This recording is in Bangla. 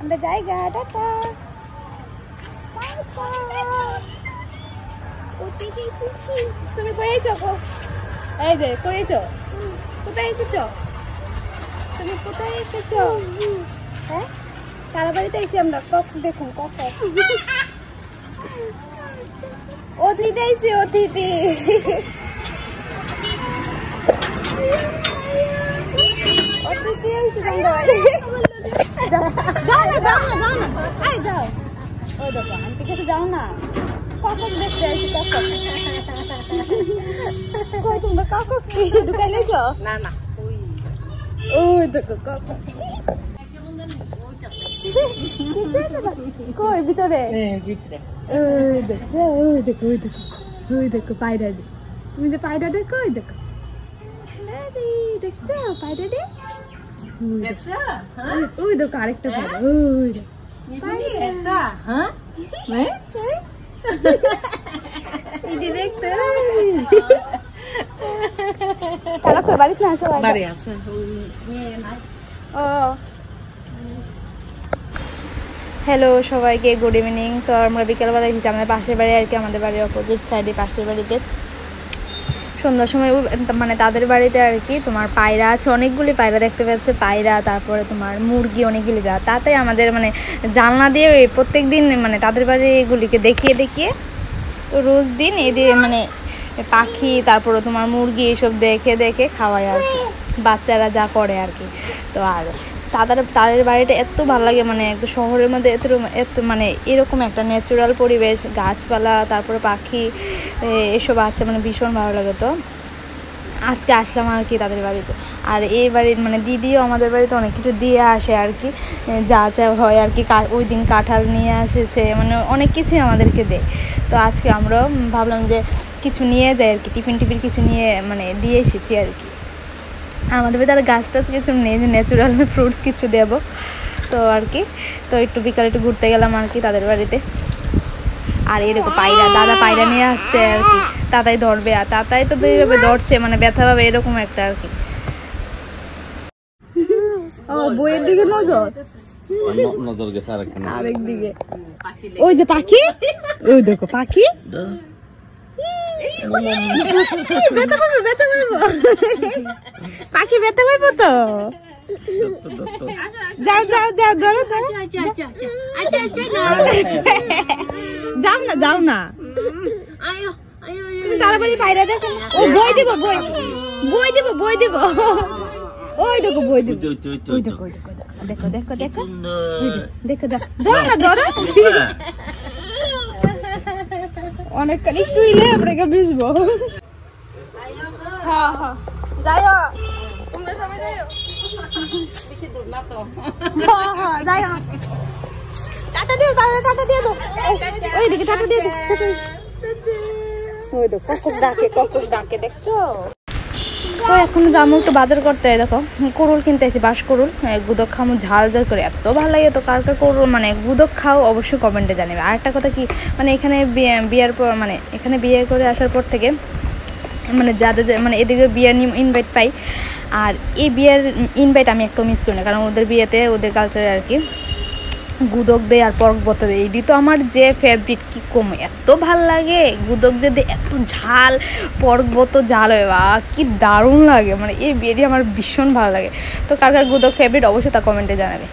আমরা জায়গা টাটা তুমি কই আইছো? এই যে কই আইছো? কোথায় এসেছো? তুমি কোথায় এসেছো? হ্যাঁ কারা বাড়িতে এসেছি আমরা? দেখুন অতিথি এসেছি, অতিথি। অতিথি এসেছি তোমরা বাড়ি। যাও ওই দেখো আন্টি কাছে যাও না। কখন দেখতে আসি? কখন কই তোমরা কাকক কি ঢুকাই লেছো? না ওই দেখো কাকক কই ভিতরে? ওই দেখো ওই দেখো পায়রা। তুমি যে পায়রা দেখো, ওই দেখো দেখছো পায়রা রে? ওই দেখো আরেকটা পায়রা, ওই দেখো তারা কই বাড়িতে আসো? বাড়ি আছে। ও হ্যালো সবাইকে, গুড ইভিনিং। তো আমরা বিকেলবেলা এসেছি আমাদের পাশের বাড়ি আর কি, আমাদের বাড়ির অপোজিট সাইডে পাশের বাড়িতে। সন্ধ্যার সময় মানে তাদের বাড়িতে আর কি তোমার পায়রা আছে, অনেকগুলি পায়রা দেখতে পাচ্ছে, পায়রা তারপরে তোমার মুরগি অনেকগুলি যা। তাতে আমাদের মানে জানলা দিয়ে প্রত্যেক দিন মানে তাদের বাড়িগুলিকে দেখিয়ে তো রোজ দিন এদের মানে পাখি তারপরে তোমার মুরগি এসব দেখে খাওয়ায় আর কি, বাচ্চারা যা করে আর কি। তো আর তাদের বাড়িটা এত ভালো লাগে, মানে একদম শহরের মধ্যে এত মানে এরকম একটা ন্যাচারাল পরিবেশ, গাছপালা তারপরে পাখি এসব আছে, মানে ভীষণ ভালো লাগে। তো আজকে আসলাম আর কি তাদের বাড়িতে। আর এই বাড়ি মানে দিদিও আমাদের বাড়িতে অনেক কিছু দিয়ে আসে আর কি, যা হয় আর কি। ওই দিন কাঁঠাল নিয়ে আসেছে, মানে অনেক কিছুই আমাদেরকে দেয়। তো আজকে আমরাও ভাবলাম যে কিছু নিয়ে যাই আর কি, টিফিন কিছু নিয়ে মানে দিয়ে এসেছি আর কি। আমাদের বাড়িতে গাছ টাছ কিছু নেই, যে ন্যাচারাল ফ্রুটস কিছু দেবো তো আর কি। তো একটু বিকালে একটু ঘুরতে গেলাম আর কি তাদের বাড়িতে। আর এই দেখো পায়রা, দাদা পায়রা নিয়ে আসছে আর কি, তাতাই ধরবে, আর তাতাই তো দুইভাবে ধরছে, মানে ব্যথা পাবে এরকম একটা আর কি। ও বইয়ের দিকে নজর গেছে আরেক দিকে। ওই যে পাখি, ওই দেখো পাখি ব্যথা পাবো পাখি, ব্যথা পাবো তো। যাও না তুমি তাড়াতাড়ি পায়রা দেখো। ও বই দিব ওই দেখো বই দিব। দেখো ধরো অনেকখানি একটু ইলে আপনাকে ভিজবো। হ্যাঁ যাইও তোমরা সবাই যাইও, বেশি দূর না তো। হ্যাঁ যাইও, টাটা দিও ওই দিকে টাটা দিয়ে দাও। ওই দেখো কখন ডাকে দেখছো। তো এখন যাবো একটু বাজার করতে। দেখো করুল কিনতে আসি, বাঁশ করুল, গুদক খামো ঝাল করে, এত ভালো লাগে। তো কার করুল মানে গুদক খাও অবশ্যই কমেন্টে জানাবে। আর একটা কথা কি, মানে এখানে বিয়ের পর মানে এখানে বিয়ে করে আসার পর থেকে মানে যাদের মানে এদিকে বিয়ের ইনভাইট পাই, আর এই বিয়ের ইনভাইট আমি একটু মিস করি না, কারণ ওদের বিয়েতে ওদের কালচারে আর কি গুদক দেয় আর পর্ক বত দেয়। এটি তো আমার যে ফেভারিট, কি কম এত ভাল লাগে। গুদক যে দেয় এত ঝাল, পর্ক বত ঝাল হয়, বা কি দারুণ লাগে, মানে এই বিয়েটি আমার ভীষণ ভালো লাগে। তো কার গুদক ফেভারিট অবশ্যই তা কমেন্টে জানাবে।